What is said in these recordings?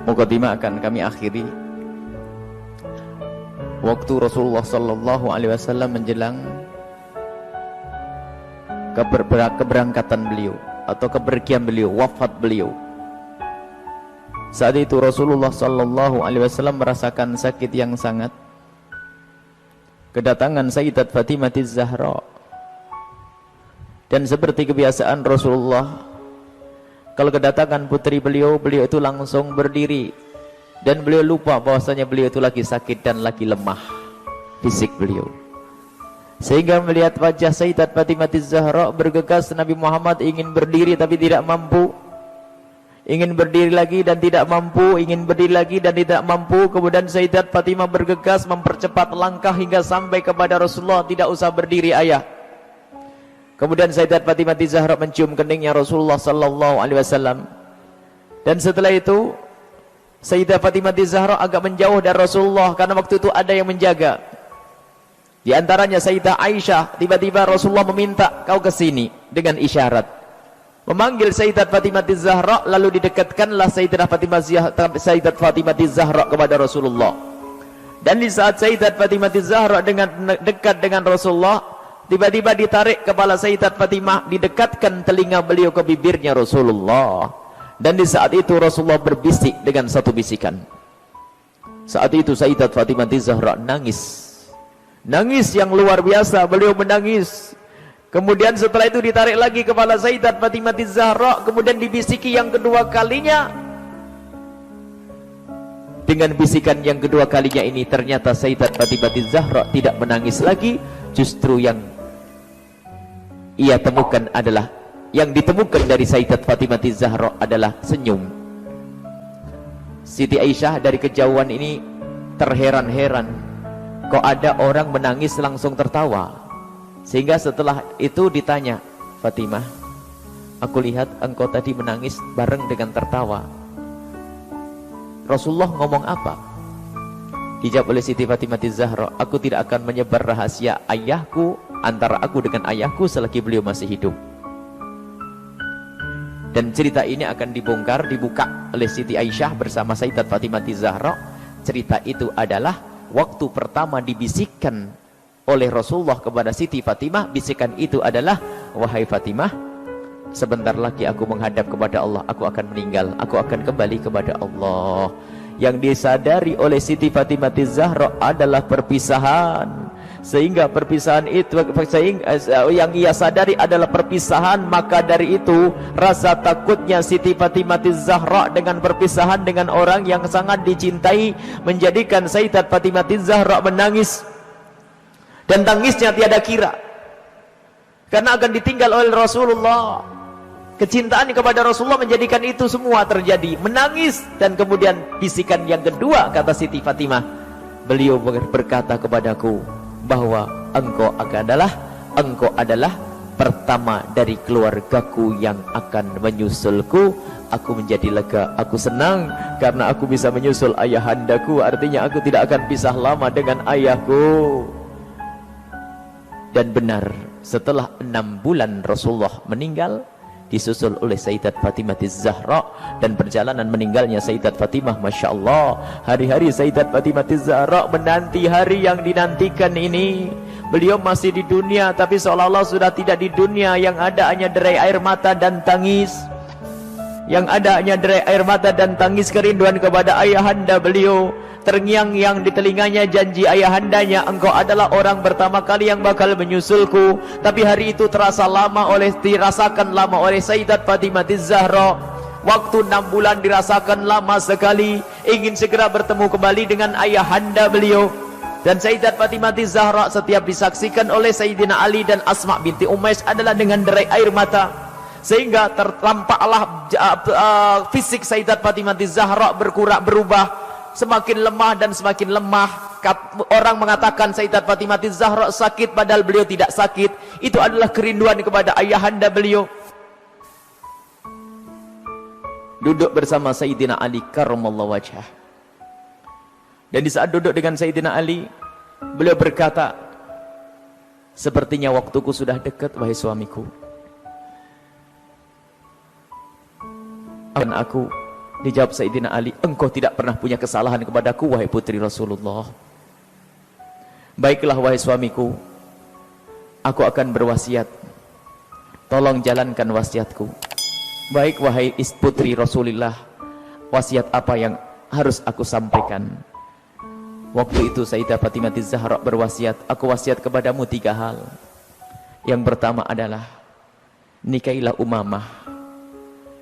Mukadimah akan kami akhiri. Waktu Rasulullah sallallahu alaihi wasallam menjelang keberangkatan beliau atau kepergian beliau, wafat beliau. Saat itu Rasulullah sallallahu alaihi wasallam merasakan sakit yang sangat. Kedatangan Sayyidat Fatimah Az-Zahra. Dan seperti kebiasaan Rasulullah, kalau kedatangan putri beliau, beliau itu langsung berdiri. Dan beliau lupa bahwasanya beliau itu lagi sakit dan lagi lemah fisik beliau. Sehingga melihat wajah Sayyidat Fatimah Az-Zahra bergegas, Nabi Muhammad ingin berdiri tapi tidak mampu. Ingin berdiri lagi dan tidak mampu, ingin berdiri lagi dan tidak mampu. Kemudian Sayyidat Fatimah bergegas mempercepat langkah hingga sampai kepada Rasulullah, tidak usah berdiri ayah. Kemudian Sayyidat Fatimah Az-Zahra mencium keningnya Rasulullah sallallahu alaihi wasallam. Dan setelah itu Sayyidah Fatimah Az-Zahra agak menjauh dari Rasulullah karena waktu itu ada yang menjaga. Di antaranya Sayyidah Aisyah. Tiba-tiba Rasulullah meminta, kau ke sini, dengan isyarat. Memanggil Sayyidat Fatimah Az-Zahra, lalu didekatkanlah Sayyidat Fatimah Az-Zahra kepada Rasulullah. Dan di saat Sayyidat Fatimah Az-Zahra dekat dengan Rasulullah, tiba-tiba ditarik kepala Sayyidat Fatimah, didekatkan telinga beliau ke bibirnya Rasulullah. Dan di saat itu Rasulullah berbisik dengan satu bisikan. Saat itu Sayyidat Fatimah Az-Zahra nangis. Nangis yang luar biasa, beliau menangis. Kemudian setelah itu ditarik lagi kepala Sayyidat Fatimah Az-Zahra, kemudian dibisiki yang kedua kalinya. Dengan bisikan yang kedua kalinya ini ternyata Sayyidat Fatimah Az-Zahra tidak menangis lagi. Justru yang ia temukan adalah, yang ditemukan dari Sayyidat Fatimah Az-Zahra adalah senyum. Siti Aisyah dari kejauhan ini terheran-heran, kok ada orang menangis langsung tertawa. Sehingga setelah itu ditanya, Fatimah, aku lihat engkau tadi menangis bareng dengan tertawa. Rasulullah ngomong apa? Dijawab oleh Siti Fatimah Az-Zahra, aku tidak akan menyebar rahasia ayahku, antara aku dengan ayahku selagi beliau masih hidup. Dan cerita ini akan dibuka oleh Siti Aisyah bersama Sayyidat Fatimah Az-Zahra. Cerita itu adalah waktu pertama dibisikkan oleh Rasulullah kepada Siti Fatimah. Bisikan itu adalah, wahai Fatimah, sebentar lagi aku menghadap kepada Allah, aku akan meninggal, aku akan kembali kepada Allah. Yang disadari oleh Siti Fatimah Az-Zahra adalah perpisahan. Sehingga perpisahan itu, yang ia sadari adalah perpisahan. Maka dari itu rasa takutnya Siti Fatimah Az-Zahra dengan perpisahan dengan orang yang sangat dicintai menjadikan Sayyidat Fatimah Az-Zahra menangis. Dan tangisnya tiada kira, karena akan ditinggal oleh Rasulullah. Kecintaan kepada Rasulullah menjadikan itu semua terjadi, menangis. Dan kemudian bisikan yang kedua, kata Siti Fatimah, beliau berkata kepadaku bahwa engkau adalah pertama dari keluargaku yang akan menyusulku. Aku menjadi lega, aku senang karena aku bisa menyusul ayahandaku. Artinya aku tidak akan pisah lama dengan ayahku. Dan benar, setelah 6 bulan Rasulullah meninggal, disusul oleh Sayyidat Fatimah Az-Zahra. Dan perjalanan meninggalnya Sayyidat Fatimah, Masya Allah, hari-hari Sayyidat Fatimah Az-Zahra menanti hari yang dinantikan ini. Beliau masih di dunia, tapi seolah-olah sudah tidak di dunia. Yang ada hanya derai air mata dan tangis. Yang ada hanya derai air mata dan tangis kerinduan kepada ayahanda beliau. Terngiang-ngiang di telinganya janji ayahandanya, engkau adalah orang pertama kali yang bakal menyusulku. Tapi hari itu dirasakan lama oleh Sayyidat Fatimah Az-Zahra. Waktu 6 bulan dirasakan lama sekali. Ingin segera bertemu kembali dengan ayahanda beliau. Dan Sayyidat Fatimah Az-Zahra setiap disaksikan oleh Sayyidina Ali dan Asma binti Umayyah adalah dengan derai air mata. Sehingga tertampaklah fisik Sayyidat Fatimah Az-Zahra berubah. Semakin lemah dan semakin lemah. Orang mengatakan Sayyidat Fatimah Az-Zahra sakit, padahal beliau tidak sakit. Itu adalah kerinduan kepada ayahanda beliau. Duduk bersama Sayyidina Ali karramallahu wajhah. Dan di saat duduk dengan Sayyidina Ali, beliau berkata, sepertinya waktuku sudah dekat, wahai suamiku. Dan aku Dijawab Sayyidina Ali, engkau tidak pernah punya kesalahan kepadaku wahai putri Rasulullah. Baiklah wahai suamiku, aku akan berwasiat, tolong jalankan wasiatku. Baik wahai putri Rasulullah, wasiat apa yang harus aku sampaikan? Waktu itu Sayyidah Fatimah Zahra berwasiat, aku wasiat kepadamu 3 hal. Yang pertama adalah nikailah Umamah.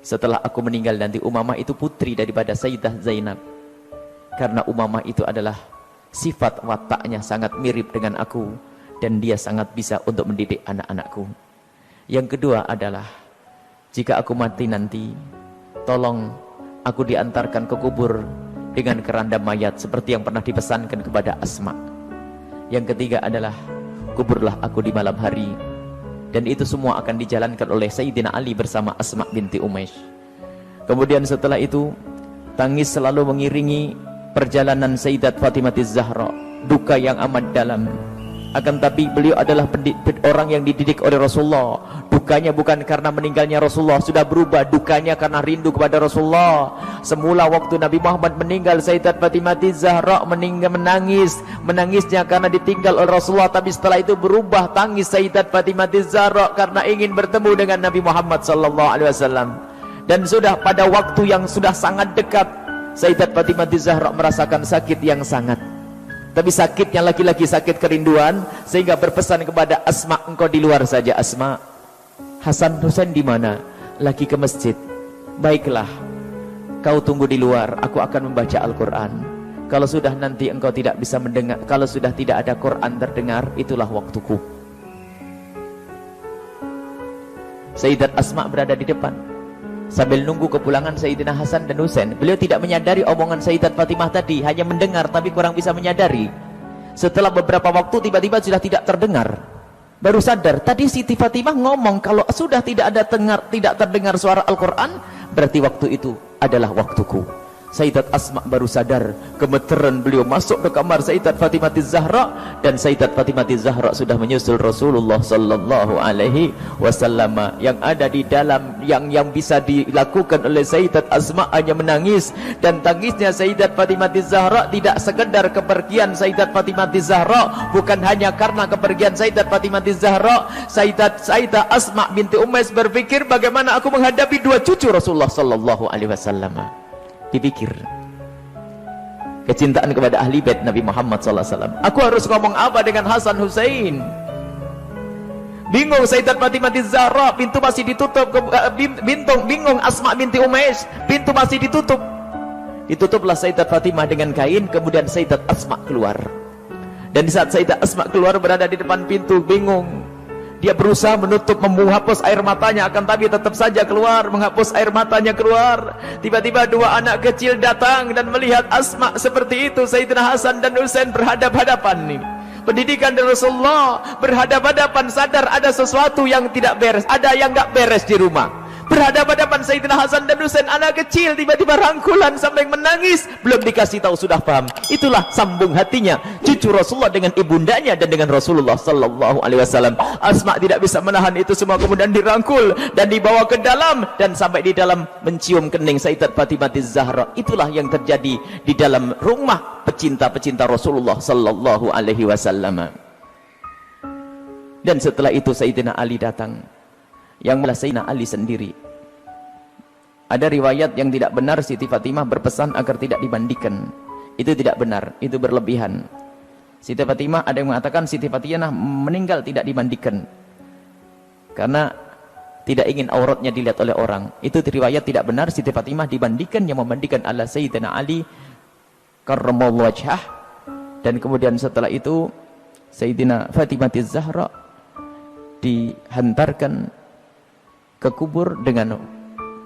Setelah aku meninggal nanti, Umamah itu putri daripada Sayyidah Zainab. Karena Umamah itu adalah sifat wataknya sangat mirip dengan aku, dan dia sangat bisa untuk mendidik anak-anakku. Yang kedua adalah, jika aku mati nanti, tolong aku diantarkan ke kubur dengan keranda mayat seperti yang pernah dipesankan kepada Asma. Yang ketiga adalah, kuburlah aku di malam hari. Dan itu semua akan dijalankan oleh Sayyidina Ali bersama Asma binti Umaysh. Kemudian setelah itu, tangis selalu mengiringi perjalanan Sayyidat Fatimah Zahra, duka yang amat dalam. Akan tapi beliau adalah orang yang dididik oleh Rasulullah. Dukanya bukan karena meninggalnya Rasulullah, sudah berubah. Dukanya karena rindu kepada Rasulullah. Semula waktu Nabi Muhammad meninggal, Sayyidat Fatimah Zahra menangis. Menangisnya karena ditinggal oleh Rasulullah. Tapi setelah itu berubah tangis Sayyidat Fatimah Zahra karena ingin bertemu dengan Nabi Muhammad SAW. Dan sudah pada waktu yang sudah sangat dekat, Sayyidat Fatimah Zahra merasakan sakit yang sangat. Tapi sakitnya laki-laki, sakit kerinduan, sehingga berpesan kepada Asma, engkau di luar saja Asma. Hasan Husain di mana? Lagi ke masjid. Baiklah, kau tunggu di luar, aku akan membaca Al-Quran. Kalau sudah nanti engkau tidak bisa mendengar, kalau sudah tidak ada Quran terdengar, itulah waktuku. Sayyidat Asma berada di depan sambil nunggu kepulangan Sayyidina Hasan dan Husain. Beliau tidak menyadari omongan Sayyidat Fatimah tadi, hanya mendengar tapi kurang bisa menyadari. Setelah beberapa waktu tiba-tiba sudah tidak terdengar, baru sadar tadi Siti Fatimah ngomong kalau sudah tidak terdengar suara Al-Quran, berarti waktu itu adalah waktuku. Sayyidat Asma baru sadar, gemeteran beliau masuk ke kamar Sayyidat Fatimah Zahra, dan Sayyidat Fatimah Zahra sudah menyusul Rasulullah sallallahu alaihi wasallam. Yang ada di dalam yang bisa dilakukan oleh Sayyidat Asma hanya menangis, dan tangisnya Sayyidat Fatimah Zahra tidak sekedar kepergian Sayyidat Fatimah Zahra, bukan hanya karena kepergian Sayyidat Fatimah Zahra. Sayyidah Asma binti Umaysh berpikir, bagaimana aku menghadapi 2 cucu Rasulullah sallallahu alaihi wasallam. Dipikir kecintaan kepada ahli bait Nabi Muhammad SAW. Aku harus ngomong apa dengan Hasan Husain? Bingung Sayyidat Fatimah Zahra, pintu masih ditutup. Bingung Asma binti Umaysh, pintu masih ditutup. Ditutuplah Sayyidat Fatimah dengan kain, kemudian Sayyidat Asma keluar. Dan di saat Sayyidat Asma keluar, berada di depan pintu, bingung. Dia berusaha menutup, menghapus air matanya, akan tapi tetap saja keluar, menghapus air matanya keluar. Tiba-tiba 2 anak kecil datang dan melihat Asma seperti itu. Sayyidina Hasan dan Husain berhadap-hadapan nih. Pendidikan dari Rasulullah, berhadap-hadapan, sadar ada sesuatu yang tidak beres, ada yang nggak beres di rumah. Berhadapan-hadapan Sayyidina Hasan dan Husain, anak kecil, tiba-tiba rangkulan sampai menangis, belum dikasih tahu sudah paham. Itulah sambung hatinya cucu Rasulullah dengan ibundanya dan dengan Rasulullah sallallahu alaihi wasallam. Asma tidak bisa menahan itu semua, kemudian dirangkul dan dibawa ke dalam, dan sampai di dalam mencium kening Sayyidat Fatimah Zahra. Itulah yang terjadi di dalam rumah pecinta-pecinta Rasulullah sallallahu alaihi wasallam. Dan setelah itu Sayyidina Ali datang, yang malah Sayyidina Ali sendiri. Ada riwayat yang tidak benar, Siti Fatimah berpesan agar tidak dimandikan. Itu tidak benar, itu berlebihan. Siti Fatimah, ada yang mengatakan Siti Fatimah meninggal tidak dimandikan karena tidak ingin auratnya dilihat oleh orang. Itu riwayat tidak benar. Siti Fatimah dimandikan, yang memandikan adalah Sayyidina Ali karramallahu wajhah. Dan kemudian setelah itu Sayyidina Fatimah Zahra dihantarkan ke kubur dengan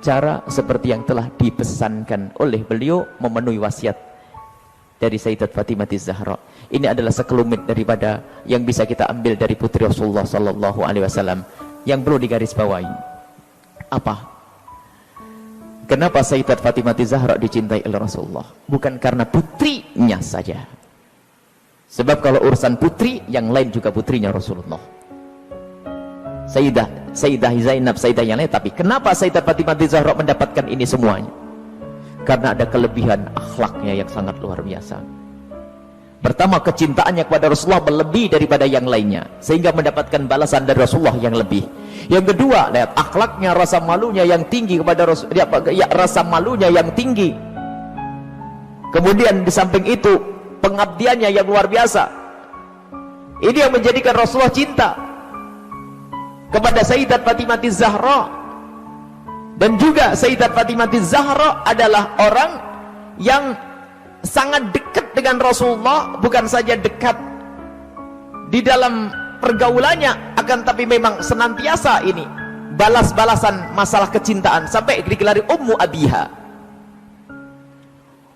cara seperti yang telah dipesankan oleh beliau, memenuhi wasiat dari Sayyidat Fatimah Zahra. Ini adalah sekelumit daripada yang bisa kita ambil dari putri Rasulullah sallallahu alaihi wasallam. Yang perlu digarisbawahi apa? Kenapa Sayyidat Fatimah Zahra dicintai oleh Rasulullah? Bukan karena putrinya saja. Sebab kalau urusan putri, yang lain juga putrinya Rasulullah. Sayyidah Zainab, Sayyidah yang lain. Tapi kenapa Sayyidat Fatimah Zahra mendapatkan ini semuanya? Karena ada kelebihan akhlaknya yang sangat luar biasa. Pertama, kecintaannya kepada Rasulullah berlebih daripada yang lainnya, sehingga mendapatkan balasan dari Rasulullah yang lebih. Yang kedua, lihat akhlaknya, rasa malunya yang tinggi kepada Rasulullah, rasa malunya yang tinggi. Kemudian di samping itu, pengabdiannya yang luar biasa. Ini yang menjadikan Rasulullah cinta kepada Sayyidat Fatimah Zahra. Dan juga Sayyidat Fatimah Zahra adalah orang yang sangat dekat dengan Rasulullah, bukan saja dekat di dalam pergaulannya, akan tapi memang senantiasa ini balas-balasan masalah kecintaan, sampai digelari Ummu Abiha.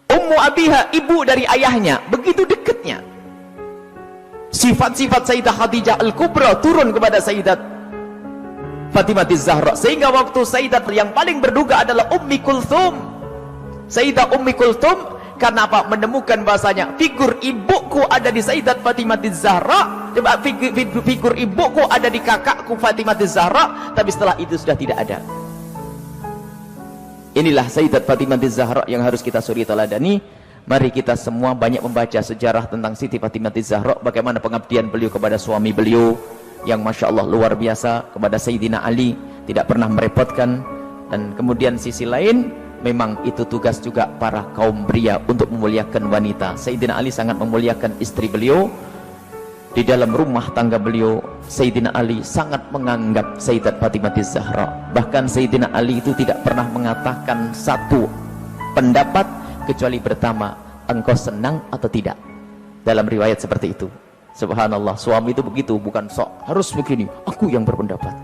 Ummu Abiha, ibu dari ayahnya, begitu dekatnya. Sifat-sifat Sayyidah Khadijah Al-Kubra turun kepada Sayyidat Fatimah Zahra, sehingga waktu Sayyidat yang paling berduka adalah Ummi Kulthum. Sayyidah Ummi Kulthum, karena apa? Menemukan bahasanya figur ibuku ada di Sayyidat Fatimah Zahra, figur ibuku ada di kakakku Fatimah Zahra, tapi setelah itu sudah tidak ada. Inilah Sayyidat Fatimah Zahra yang harus kita suri teladani. Mari kita semua banyak membaca sejarah tentang Siti Fatimah Zahra, bagaimana pengabdian beliau kepada suami beliau yang Masya Allah luar biasa, kepada Sayyidina Ali tidak pernah merepotkan. Dan kemudian sisi lain, memang itu tugas juga para kaum pria untuk memuliakan wanita. Sayyidina Ali sangat memuliakan istri beliau. Di dalam rumah tangga beliau, Sayyidina Ali sangat menganggap Sayyidat Fatimah Zahra. Bahkan Sayyidina Ali itu tidak pernah mengatakan satu pendapat kecuali pertama, engkau senang atau tidak. Dalam riwayat seperti itu. Subhanallah, suami itu begitu, bukan sok harus begini, aku yang berpendapat.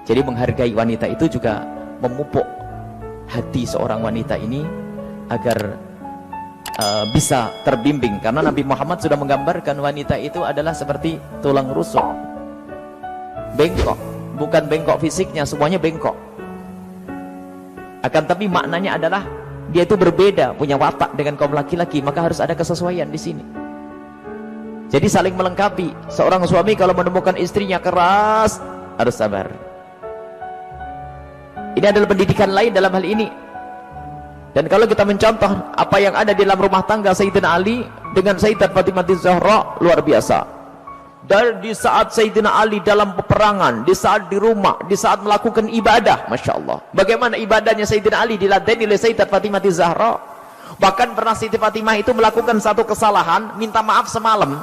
Jadi menghargai wanita itu juga memupuk hati seorang wanita ini agar bisa terbimbing, karena Nabi Muhammad sudah menggambarkan wanita itu adalah seperti tulang rusuk, bengkok, bukan bengkok fisiknya, semuanya bengkok, akan tapi maknanya adalah dia itu berbeda, punya watak dengan kaum laki-laki, maka harus ada kesesuaian di sini. Jadi saling melengkapi. Seorang suami kalau menemukan istrinya keras, harus sabar. Ini adalah pendidikan lain dalam hal ini. Dan kalau kita mencontoh apa yang ada di dalam rumah tangga Sayyidina Ali dengan Sayyidat Fatimah Zahra, luar biasa. Dan di saat Sayyidina Ali dalam peperangan, di saat di rumah, di saat melakukan ibadah, Masya Allah, bagaimana ibadahnya Sayyidina Ali diladeni oleh Sayyidat Fatimah Zahra. Bahkan pernah Siti Fatimah itu melakukan satu kesalahan, minta maaf semalam,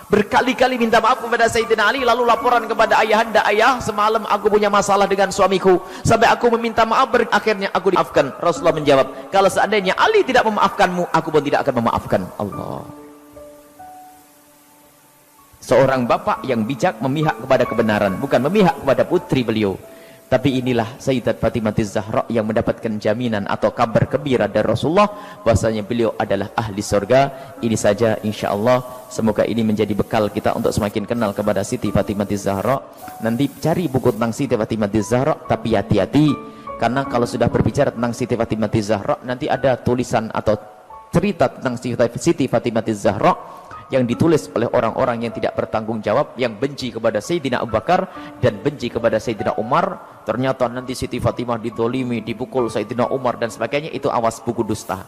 berkali-kali minta maaf kepada Sayyidina Ali, lalu laporan kepada ayahanda, ayah semalam aku punya masalah dengan suamiku, sampai aku meminta maaf, akhirnya aku dimaafkan. Rasulullah menjawab, kalau seandainya Ali tidak memaafkanmu, aku pun tidak akan memaafkan. Allah. Seorang bapak yang bijak memihak kepada kebenaran, bukan memihak kepada putri beliau. Tapi inilah Sayyidat Fatimah Zahra yang mendapatkan jaminan atau kabar gembira dari Rasulullah bahwasanya beliau adalah ahli surga. Ini saja insya Allah, semoga ini menjadi bekal kita untuk semakin kenal kepada Siti Fatimah Zahra. Nanti cari buku tentang Siti Fatimah Zahra, tapi hati-hati, karena kalau sudah berbicara tentang Siti Fatimah Zahra, nanti ada tulisan atau cerita tentang Siti Fatimah Zahra yang ditulis oleh orang-orang yang tidak bertanggung jawab, yang benci kepada Sayyidina Abu Bakar dan benci kepada Sayyidina Umar. Ternyata nanti Siti Fatimah ditolimi, dipukul Sayyidina Umar dan sebagainya. Itu awas, buku dusta.